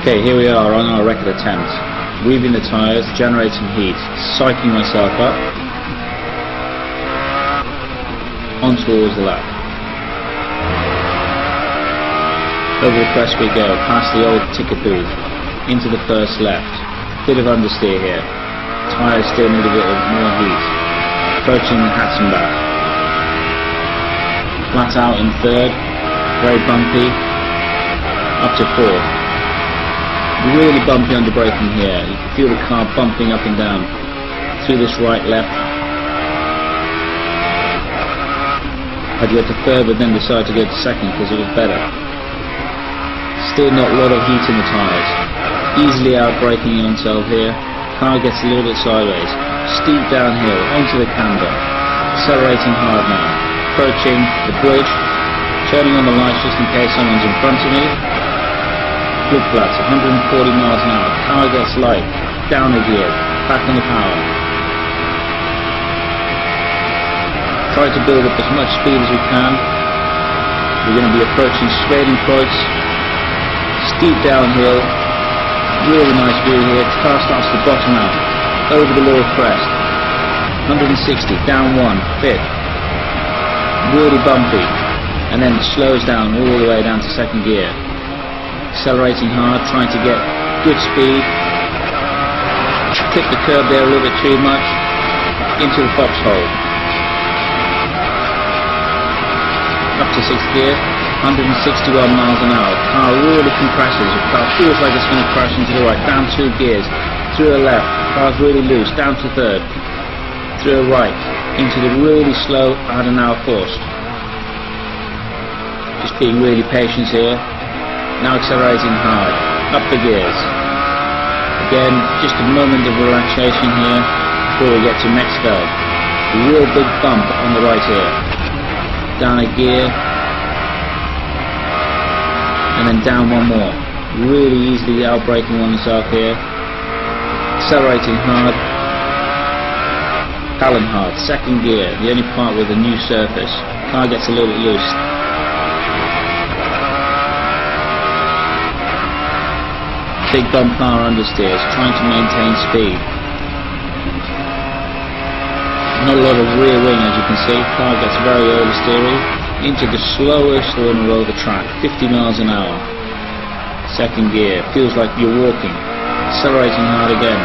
Okay, here we are on our record attempt. Weaving the tyres, generating heat, psyching myself up, on towards the lap. Over the crest we go, past the old ticket booth, into the first left. Bit of understeer here. Tyres still need a bit of more heat. Approaching the Hatzenbach. Flat out in third, very bumpy, up to fourth. Really bumpy under braking here. You can feel the car bumping up and down through this right left. I'd go to third but then decided to go to second because it was better. Still not a lot of heat in the tyres. Easily out braking oneself here. Car gets a little bit sideways. Steep downhill onto the camber. Accelerating hard now. Approaching the bridge. Turning on the lights just in case someone's in front of me. Flip flats, 140 miles an hour. Car gets light. Down the gear. Back on the power. Try to build up as much speed as we can. We're going to be approaching Schwedenkreuz. Steep downhill. Really nice view here. Car starts to bottom out. Over the lower crest. 160. Down one. Fifth. Really bumpy. And then slows down all the way down to second gear. Accelerating hard, trying to get good speed. Clip the curb there a little bit too much. Into the foxhole. Up to sixth gear. 161 miles an hour. Car really compresses. The car feels like it's going to crash into the right. Down two gears. Through a left. Car's really loose. Down to third. Through a right. Into the really slow Adenauer forced. Just being really patient here. Now accelerating hard, up the gears. Again, just a moment of relaxation here before we get to Mexfeld. A real big bump on the right here. Down a gear, and then down one more. Really easily out-braking oneself here. Accelerating hard, Talon hard, second gear, the only part with a new surface. Car gets a little bit loose. Big bump car understeers, trying to maintain speed. Not a lot of rear wing as you can see. Car gets very oversteery into the slowest corner of the track, 50 miles an hour. Second gear, feels like you're walking. Accelerating hard again.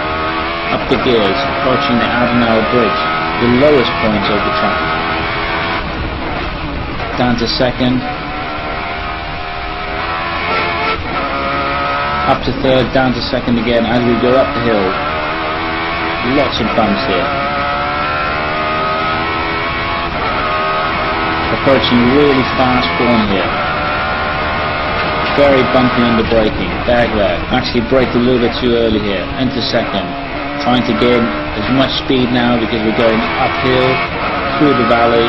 Up the gears, approaching the Adenauer bridge, the lowest point of the track. Down to second. Up to third, down to second again as we go up the hill. Lots of bumps here. Approaching really fast corner here. Very bumpy under braking. Bag there. Actually braked a little bit too early here. Enter second. Trying to gain as much speed now because we're going uphill, through the valley.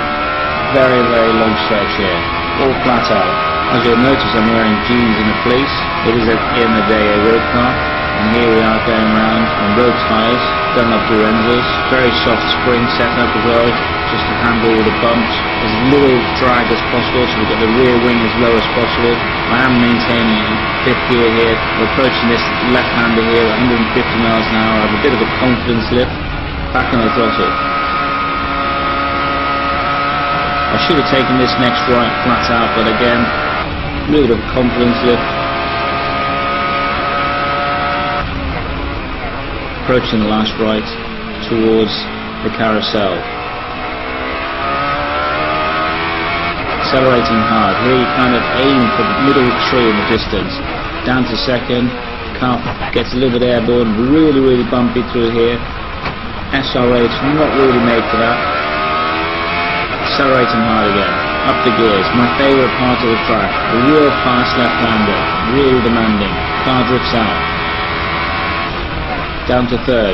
Very, very long stretch here. All flat out. As you'll notice, I'm wearing jeans and a fleece. It is at the end of the day a road car, and here we are going around on road tyres, done up Nurembring, very soft spring setup as well, just to handle all the bumps. As little drag as possible, so we've got the rear wing as low as possible. I am maintaining fifth gear here. We're approaching this left-hander here at 150 miles an hour. I have a bit of a confidence lift, back on the throttle. I should have taken this next right flat out, but again, a little bit of a confidence lift. Approaching the last right towards the carousel. Accelerating hard. Here you kind of aim for the middle tree in the distance. Down to second. Car gets a little bit airborne. Really, really bumpy through here. SR8's not really made for that. Accelerating hard again. Up the gears. My favourite part of the track. A real fast left-hander. Really demanding. Car drifts out. Down to third.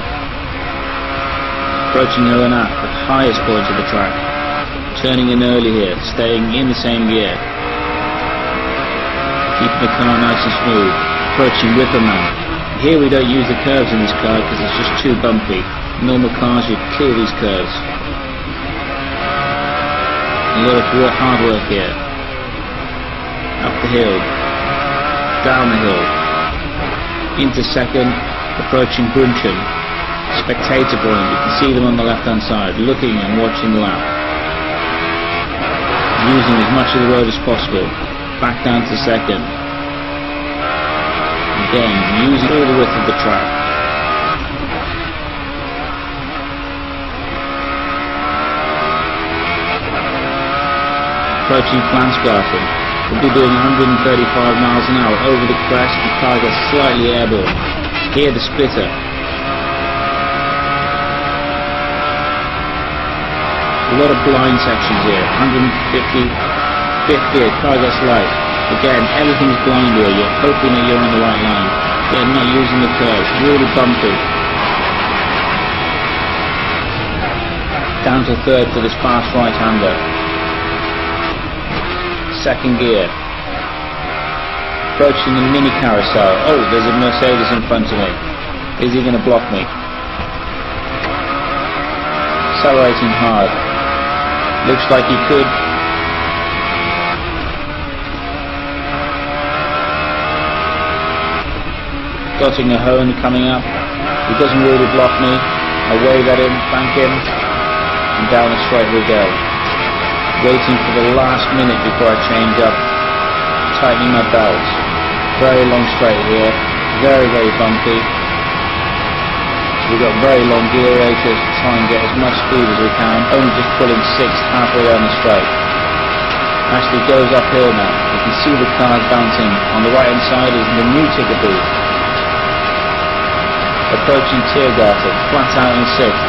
Approaching Nurembring, the highest point of the track. Turning in early here. Staying in the same gear. Keeping the car nice and smooth. Approaching Whipperman. Here we don't use the curves in this car because it's just too bumpy. Normal cars you clear these curves. A lot of hard work here. Up the hill. Down the hill. into second, approaching Brunchen. Spectator point, you can see them on the left hand side, looking and watching the lap. Using as much of the road as possible. Back down to second. Again, using all the width of the track. Approaching Flansgarten. We'll be doing 135 miles an hour over the crest. The car gets slightly airborne. Here the splitter. A lot of blind sections here. 150, fifth gear, car gets light. Again, everything's blind here. You're hoping that you're on the right line. Again, not using the curves. Really bumpy. Down to third for this fast right-hander. Second gear. Approaching the mini carousel. Oh, there's a Mercedes in front of me. Is he going to block me? Accelerating hard. Looks like he could. Dotting a hone coming up. He doesn't really block me. I wave at him, thank him, and down the straight we go. Waiting for the last minute before I change up, tightening my belts. Very long straight here, very bumpy. We've got very long gear ratios to try and get as much speed as we can, only just pulling 6 halfway down the straight. Actually goes uphill now, you can see the cars bouncing. On the right hand side is the new ticket booth. Approaching Tiergarten, flat out in 6th.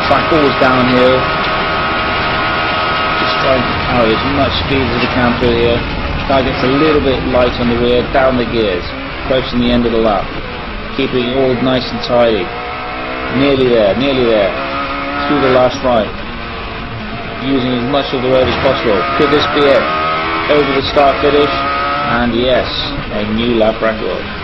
Track always downhill. Just trying to carry as much speed as we can through here. Car gets a little bit light on the rear, down the gears. Approaching the end of the lap. Keeping it all nice and tidy. Nearly there. Through the last right. Using as much of the road as possible. Could this be it? Over the start finish? And yes, a new lap record.